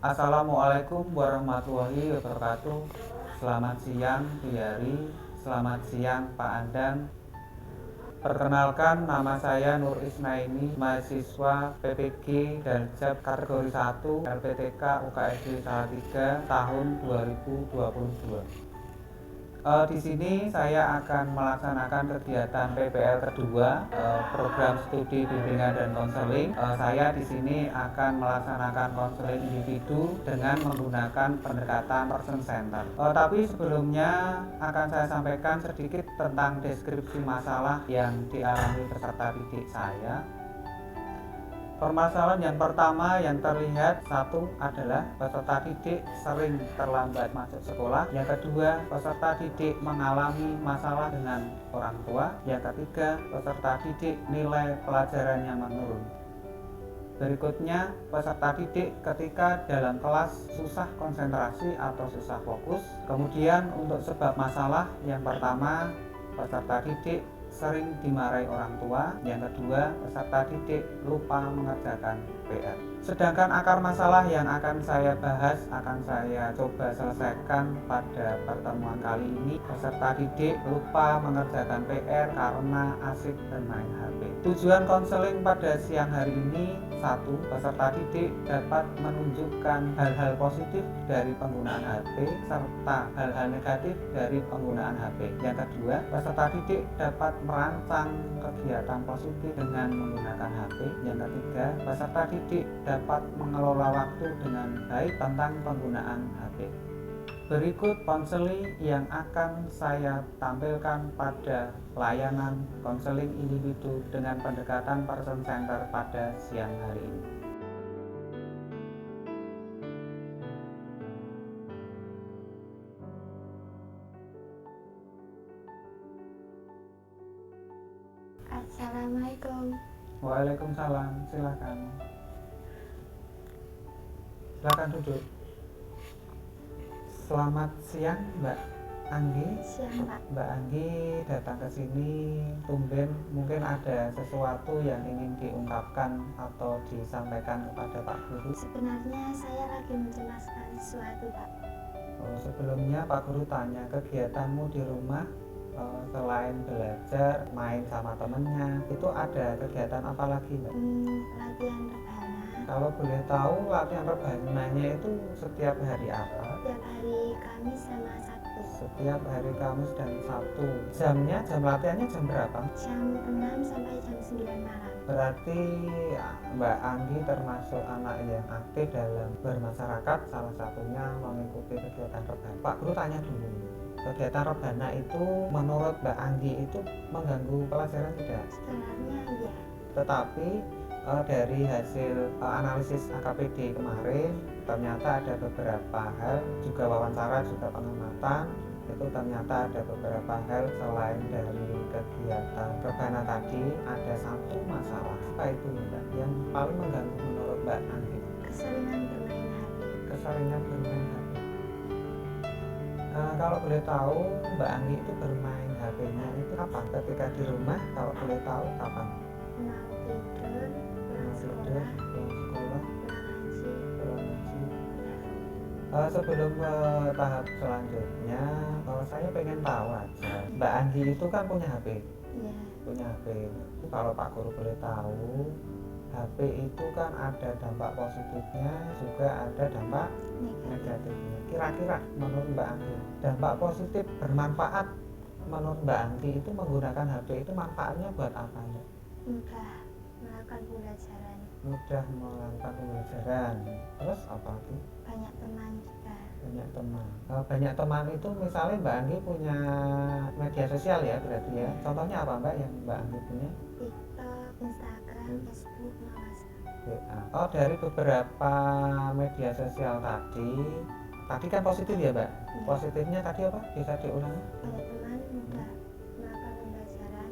Assalamualaikum warahmatullahi wabarakatuh. Selamat siang Biari, selamat siang Pak Andang. Perkenalkan, nama saya Nur Isnaini, mahasiswa PPG Darjab kategori 1 LPTK UKSD Salatiga tahun 2022. Di sini saya akan melaksanakan kegiatan PPL kedua, program studi bimbingan dan konseling. Saya di sini akan melaksanakan konseling individu dengan menggunakan pendekatan person center. Tapi sebelumnya akan saya sampaikan sedikit tentang deskripsi masalah yang dialami peserta didik saya. Permasalahan yang pertama yang terlihat, satu adalah peserta didik sering terlambat masuk sekolah. Yang kedua, peserta didik mengalami masalah dengan orang tua. Yang ketiga, peserta didik nilai pelajarannya menurun. Berikutnya, peserta didik ketika dalam kelas susah konsentrasi atau susah fokus. Kemudian untuk sebab masalah, yang pertama, peserta didik sering dimarahi orang tua. Yang kedua, peserta didik lupa mengerjakan PR. Sedangkan akar masalah yang akan saya bahas, akan saya coba selesaikan pada pertemuan kali ini. Peserta didik lupa mengerjakan PR karena asik bermain HP. Tujuan konseling pada siang hari ini, satu, peserta didik dapat menunjukkan hal-hal positif dari penggunaan HP serta hal-hal negatif dari penggunaan HP. Yang kedua, peserta didik dapat merancang kegiatan positif dengan menggunakan HP. Yang ketiga, peserta didik dapat mengelola waktu dengan baik tentang penggunaan HP. Berikut konseling yang akan saya tampilkan pada layanan konseling individu dengan pendekatan person center pada siang hari ini. Assalamualaikum. Waalaikumsalam, silakan. Silakan duduk. Selamat siang Mbak Anggi. Siang Pak. Mbak Anggi datang ke sini tumben, mungkin ada sesuatu yang ingin diungkapkan atau disampaikan kepada Pak Guru. Sebenarnya saya lagi menjelaskan sesuatu Pak. Sebelumnya Pak Guru tanya, kegiatanmu di rumah selain belajar, main sama temennya, itu ada kegiatan apa lagi Mbak? Latihan rebana. Kalau boleh tahu, latihan rebananya itu setiap hari apa? Setiap hari Kamis sama Sabtu. Setiap hari Kamis dan Sabtu. Jamnya, jam latihannya jam berapa? Jam 6 sampai jam 9 malam. Berarti Mbak Anggi termasuk anak yang aktif dalam bermasyarakat, salah satunya mengikuti kegiatan rebana. Pak Guru tanya dulu, kegiatan rebana itu menurut Mbak Anggi itu mengganggu pelajaran tidak? Sebenarnya iya. Tetapi dari hasil analisis AKPD kemarin, ternyata ada beberapa hal, juga wawancara, juga pengamatan, itu ternyata ada beberapa hal selain dari kegiatan rebana tadi. Ada satu masalah, apa itu Mbak, yang paling mengganggu menurut Mbak Anggi? Keseringan bermain HP. Keseringan bermain HP. Kalau boleh tahu, Mbak Anggi itu bermain HP-nya itu kapan? Ketika di rumah, kalau boleh tahu kapan? Mau tidur, pulang Sudah sekolah, pulang sekolah, pulang ngaji. sebelum ke tahap selanjutnya, kalau saya pengen tahu aja, Mbak Anggi itu kan punya HP, Iya. punya HP. Kalau Pak Guru boleh tahu, HP itu kan ada dampak positifnya, juga ada dampak negatifnya. Kira-kira menurut Mbak Anggi, dampak positif bermanfaat menurut Mbak Anggi itu menggunakan HP itu manfaatnya buat apa ya? Mudah melakukan pembelajaran. Mudah melakukan pembelajaran. Terus apa lagi? Banyak teman juga. Banyak teman. Banyak teman itu misalnya Mbak Anggi punya media sosial ya berarti ya. Contohnya apa Mbak yang Mbak Anggi punya? TikTok, Instagram, Facebook, WhatsApp. WA. Dari beberapa media sosial tadi kan positif ya Mbak? Positifnya tadi apa? Bisa diulangi? Banyak teman, mudah melakukan pembelajaran,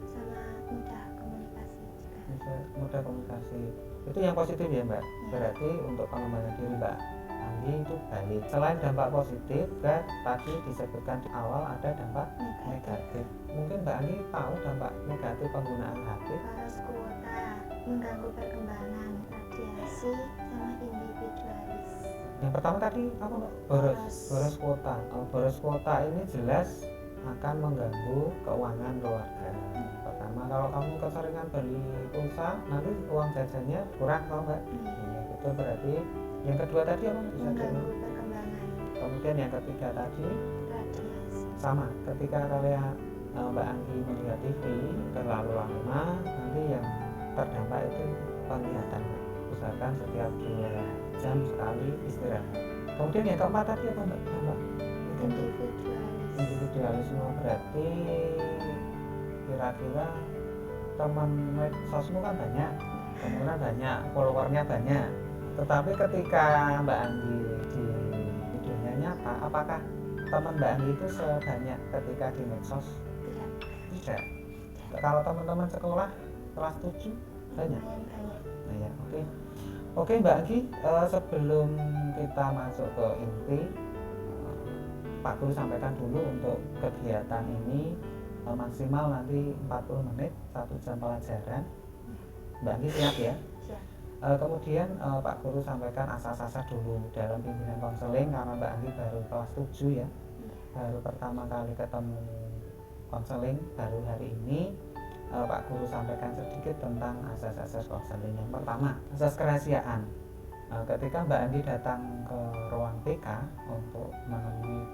sama mudah komunikasi juga. Bisa mudah komunikasi. Itu yang positif ya Mbak? Berarti untuk pengembangan diri Mbak Anggi itu baik. Selain dampak positif, kan tadi disebutkan di awal ada dampak negatif. Mungkin Mbak Anggi tahu dampak negatif penggunaan HP? Boros kuota, mengganggu perkembangan, radiasi, sama individualis. Yang pertama tadi apa Mbak? Boros kuota. Boros kuota ini jelas akan mengganggu keuangan keluarga. Pertama, kalau kamu keseringan beli pulsa, nanti uang jajannya kurang tau Mbak? Ya, itu berarti. Yang kedua tadi apa? Bisa mengganggu perkembangan Kemudian yang ketiga tadi radiasi. sama, ketika kalian Mbak Anggi melihat TV terlalu lama, nanti yang terdampak itu penglihatan. Usahakan setiap 2 jam sekali istirahat. Kemudian yang keempat tadi apa Mbak? Individualisme berarti kira-kira teman medsosmu kan banyak, kemudian banyak, followernya banyak. Tetapi ketika Mbak Anggi di dunia nyata, apakah teman Mbak Anggi itu sebanyak ketika di medsos? Tidak. Kalau teman-teman sekolah kelas 7 banyak. Nah ya, oke Mbak Anggi, sebelum kita masuk ke inti, Pak Guru sampaikan dulu untuk kegiatan ini maksimal nanti 40 menit, 1 jam pelajaran. Mbak Anggi siap ya? Kemudian Pak Guru sampaikan asas-asas dulu dalam bimbingan konseling, karena Mbak Anggi baru kelas 7 ya, baru pertama kali ketemu konseling baru hari ini. Pak Guru sampaikan sedikit tentang asas-asas konseling. Yang pertama, asas kerahasiaan. Ketika Mbak Anggi datang ke ruang BK untuk menemui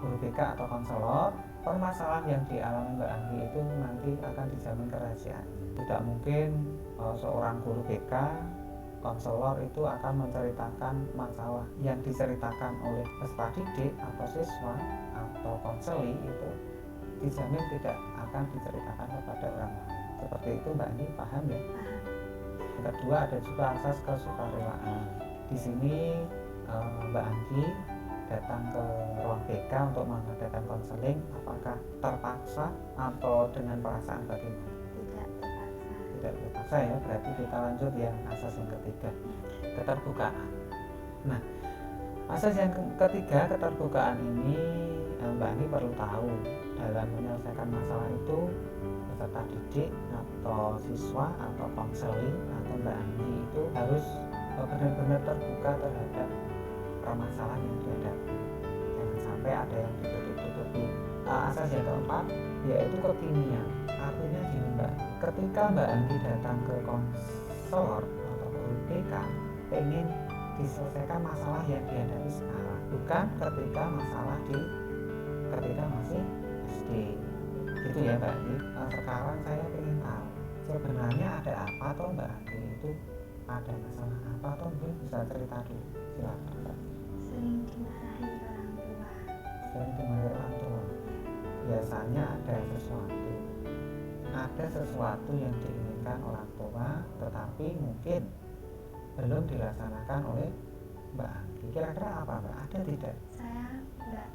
guru BK atau konselor, permasalahan yang dialami Mbak Anggi itu nanti akan dijamin kerahasiaan. Tidak mungkin seorang guru BK, konselor itu akan menceritakan masalah yang diceritakan oleh peserta didik atau siswa atau konseli itu dijamin tidak akan diceritakan kepada orang lain. Seperti itu Mbak Anggi paham ya? Yang kedua, ada juga asas kesukarelaan. Di sini Mbak Anggi datang ke ruang BK untuk mengadakan konseling, apakah terpaksa atau dengan perasaan bagaimana? Tidak terpaksa ya, berarti kita lanjut yang asas yang ketiga, keterbukaan. Nah, asas yang ketiga, keterbukaan ini Mbak Anggi perlu tahu dalam menyelesaikan masalah itu peserta didik atau siswa atau konseling atau Mbak Anggi itu harus benar-benar terbuka terhadap permasalahan yang dihadapi. Jangan sampai ada yang ditutup-tutupi. Asas yang keempat yaitu kekinian. Artinya gini Mbak, ketika Mbak Anggi datang ke konselor atau guru BK pengen diselesaikan masalah yang dihadapi sekarang, bukan ketika masih SD. Gitu ya Mbak Anggi. Sekarang saya pengen tahu sebenarnya ada apa toh Mbak Anggi itu, ada masalah apa toh, mungkin bisa cerita dulu, silakan Mbak. Sering dimarahi orang tua. Biasanya ada sesuatu yang diinginkan orang tua tetapi mungkin belum dilaksanakan oleh Mbak Anggi. Kira-kira apa Mbak? Ada tidak? Saya enggak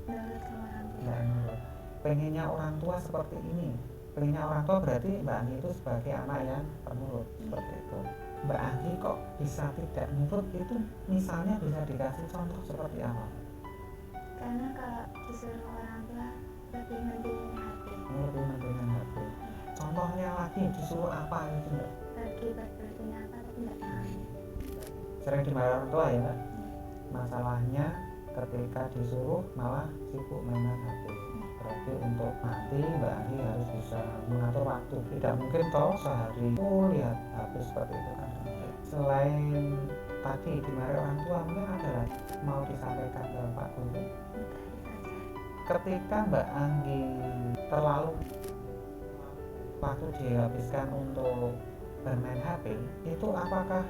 nurut sama orang tua. Enggak nurut. Pengennya orang tua seperti ini. Pengennya orang tua berarti Mbak Anggi itu sebagai anak yang penurut, seperti itu. Mbak Anggi kok bisa tidak nurut itu, misalnya bisa dikasih contoh seperti apa? Karena kalau disuruh orang tua lebih mentingin HP. Contohnya lagi disuruh apa itu Mbak? Lagi berbuat apa tapi enggak tahu. Sering dimarahi orang tua ya Mbak? Masalahnya ketika disuruh malah sibuk mainan HP. Berarti untuk nanti Mbak Anggi harus bisa mengatur waktu. Tidak mungkin toh sehari lihat HP seperti itu kan. Selain tadi dimarahi orang tua, mungkin ada lagi mau disampaikan ke Pak Guru. Ketika Mbak Anggi terlalu waktu dihabiskan untuk bermain HP, itu apakah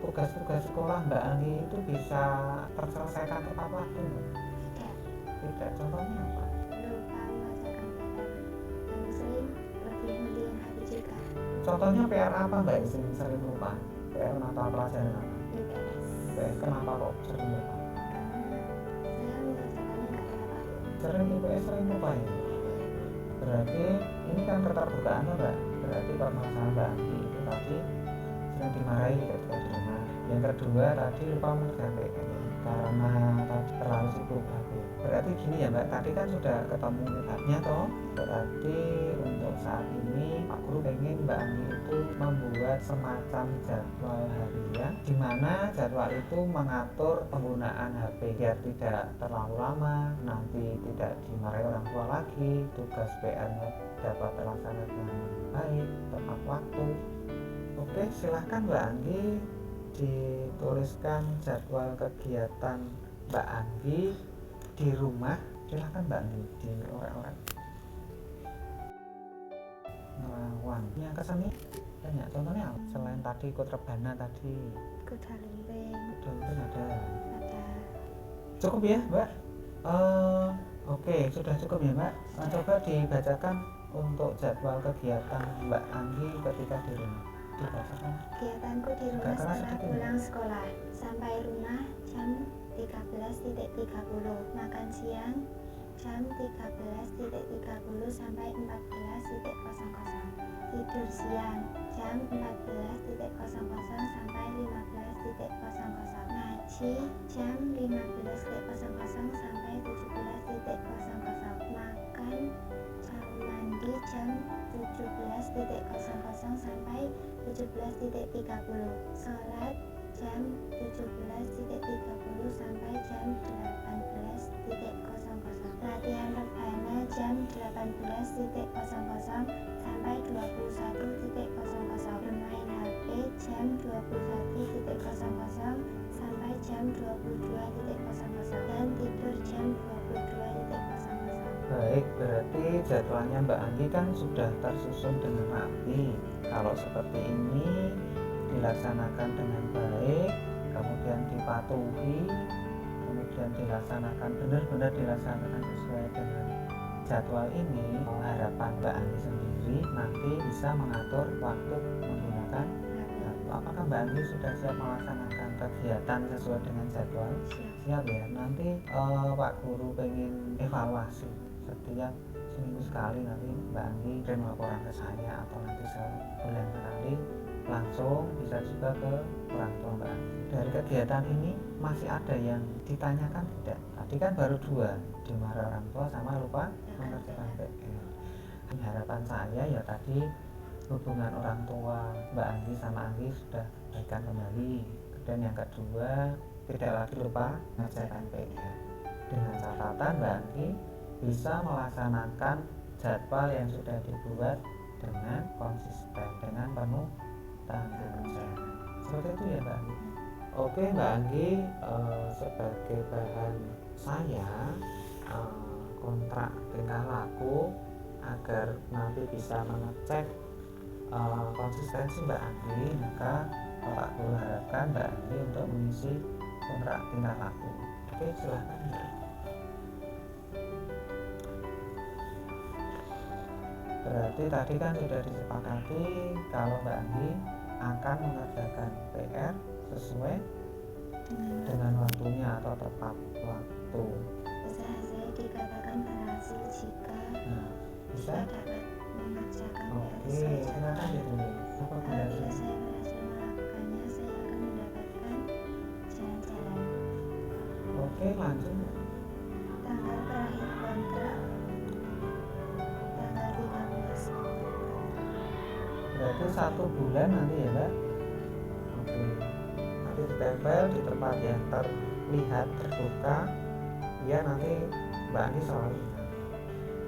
tugas-tugas sekolah Mbak Anggi itu bisa terselesaikan tepat waktu? Tidak. Contohnya apa? Lupa membacakan PR dan sering lebih mentingin HP juga. Contohnya PR apa Mbak sering lupa? PR mata pelajaran apa? IPS. Kenapa kok sering lupa? Saya mengerjakannya nggak tepat. Sering IPS sering lupa ya? Berarti ini kan keterbukaan Mbak. Berarti permasalahan Mbak Anggi itu tadi sering dimarahi ketika di rumah. Yang kedua tadi lupa mengerjakan PR karena tadi terlalu sibuk HP. Berarti gini ya Mbak, tadi kan sudah ketemu metodenya toh. Berarti untuk saat ini Pak Guru pengen Mbak Anggi itu membuat semacam jadwal harian di mana jadwal itu mengatur penggunaan HP biar tidak terlalu lama, nanti tidak dimarahi orang tua lagi, tugas PR-nya dapat terlaksana dengan baik, tepat waktu. Oke, silahkan Mbak Anggi dituliskan jadwal kegiatan Mbak Anggi di rumah. Silahkan Mbak Anggi diorek-orek. Ngelawan. Yang kesannya banyak. Contohnya apa? Selain tadi ikut rebana tadi. Kuda lumping Ada. ada. Cukup ya Mbak? Oke, sudah cukup ya Mbak. Coba dibacakan untuk jadwal kegiatan Mbak Anggi ketika di rumah. Dibacakan. Kegiatanku di rumah Agak keras setelah sedikit. pulang sekolah. Sampai rumah jam 13.30. Makan siang jam 13.30 sampai 14.00. Tidur siang jam 14.00 sampai 15.00. Ngaji jam 15.00 sampai 17.00. Makan jam mandi jam 17.00 sampai 17.30. Sholat jam 17.30 sampai jam 18.00. Latihan rebana jam 18.00 sampai 21.00. Bermain HP jam 21.00 sampai jam 22.00 dan tidur jam 22.00. Baik, berarti jadwalnya Mbak Anggi kan sudah tersusun dengan rapi. Kalau seperti ini dilaksanakan dengan baik, kemudian dipatuhi, kemudian dilaksanakan benar-benar dilaksanakan sesuai dengan jadwal ini, harapan Mbak Anggi sendiri nanti bisa mengatur waktu menggunakan jadwal. Apakah Mbak Anggi sudah siap melaksanakan kegiatan sesuai dengan jadwal? Siap ya. Nanti Pak Guru pengen evaluasi setiap seminggu sekali, nanti Mbak Anggi kirim laporan ke saya atau nanti sebulan sekali, langsung bisa juga ke orang tua Mbak Anggi. Dari kegiatan ini masih ada yang ditanyakan tidak? Tadi kan baru 2, dimarahi orang tua sama lupa mengerjakan PR. Harapan saya ya tadi hubungan orang tua Mbak Anggi sama Anggi sudah baikkan kembali. Dan yang kedua, tidak lagi lupa mengerjakan PR. Dengan catatan Mbak Anggi bisa melaksanakan jadwal yang sudah dibuat dengan konsisten, dengan penuh tanggung jawab. Seperti itu ya Mbak Anggi. Oke Mbak Anggi, sebagai bahan saya kontrak tingkah laku agar nanti bisa mengecek konsistensi Mbak Anggi, maka Pak Guru harapkan Mbak Anggi untuk mengisi kontrak tingkah laku. Oke, silahkan Mbak. Berarti tadi kan sudah disepakati kalau Mbak Anggi akan mengerjakan PR sesuai dengan waktunya atau tepat waktu. Usaha saya dikatakan berhasil jika Bisa? dapat mengerjakan Oke, PR saya silakan ditulis. Apa Apabila penjelasan? saya berhasil melakukannya, saya akan mendapatkan jalan-jalan. Oke, lanjut. Tanggal terakhir kontrak tanggal 13. Berarti 1 bulan nanti ya Mbak. Oke, nanti ditempel di tempat yang terlihat terbuka, ya nanti Mbak Anggi selalu ingat.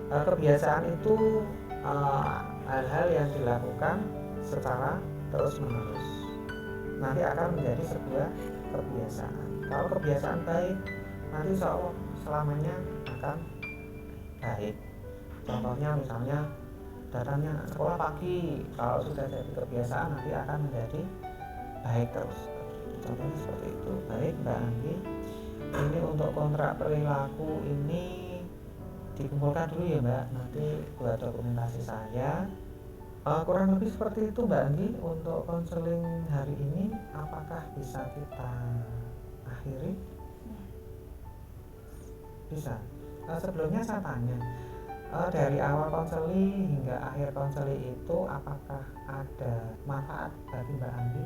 Kebiasaan itu hal-hal yang dilakukan secara terus-menerus nanti akan menjadi sebuah kebiasaan. Kalau kebiasaan baik, nanti insya Allah selamanya akan baik. Contohnya misalnya datangnya sekolah pagi, kalau sudah jadi kebiasaan nanti akan menjadi baik terus. Contohnya seperti itu. Baik Mbak Anggi, ini untuk kontrak perilaku ini dikumpulkan dulu ya Mbak, nanti buat dokumentasi saya. Kurang lebih seperti itu Mbak Anggi untuk konseling hari ini. Apakah bisa kita akhiri? Bisa. Sebelumnya saya tanya, dari awal konseli hingga akhir konseli itu apakah ada manfaat bagi Mbak Anggi?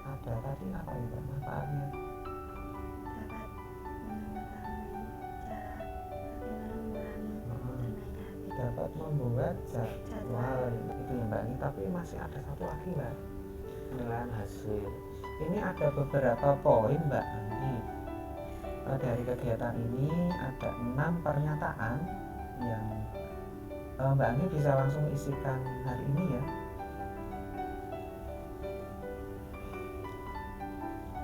ada tadi apa ya Mbak manfaatnya? dapat mengetahui cara bagaimana mengurangi ternanya habit. Dapat membuat jadwal Jadwal. itu ya Mbak. Ini tapi masih ada satu lagi Mbak, penilaian hasil. Ini ada beberapa poin Mbak Anggi. Dari kegiatan ini ada 6 pernyataan yang Mbak Anggi bisa langsung isikan hari ini ya.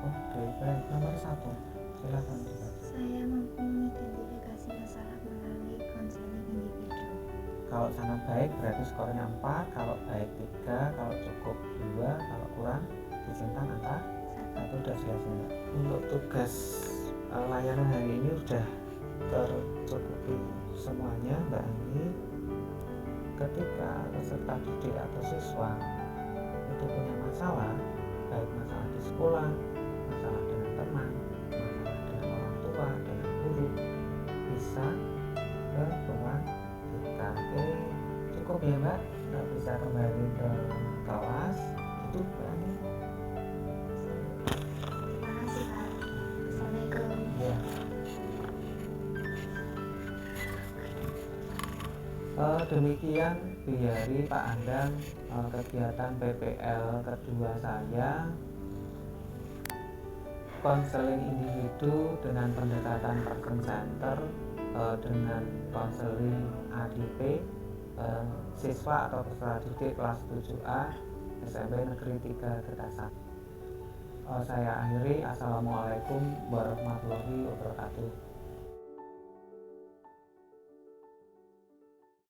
Oke, baik. Nomor 1, silakan dibaca. Saya mampu mengidentifikasi masalah melalui konseling individu. Kalau sangat baik berarti skornya 4, kalau baik 3, kalau cukup 2, kalau kurang disimpan angka 1. Udah jelas ya Mbak. Untuk tugas layanan hari ini udah tercukupi semuanya Mbak Anggi. Ketika peserta didik atau siswa itu punya masalah, baik masalah di sekolah, masalah dengan teman, masalah dengan orang tua, dengan guru, bisa ke ruang TK. Oke, cukup ya Mbak, nggak bisa kembali ke kelas. Itu Mbak Anggi. Terima kasih Pak. Assalamualaikum. Ya. Demikian dari Pak Andang kegiatan PPL kedua saya, konseling individu dengan pendekatan person center dengan konseling ADP siswa atau peserta didik kelas 7A SMP Negeri 3 Getasan. Saya akhiri. Assalamualaikum warahmatullahi wabarakatuh.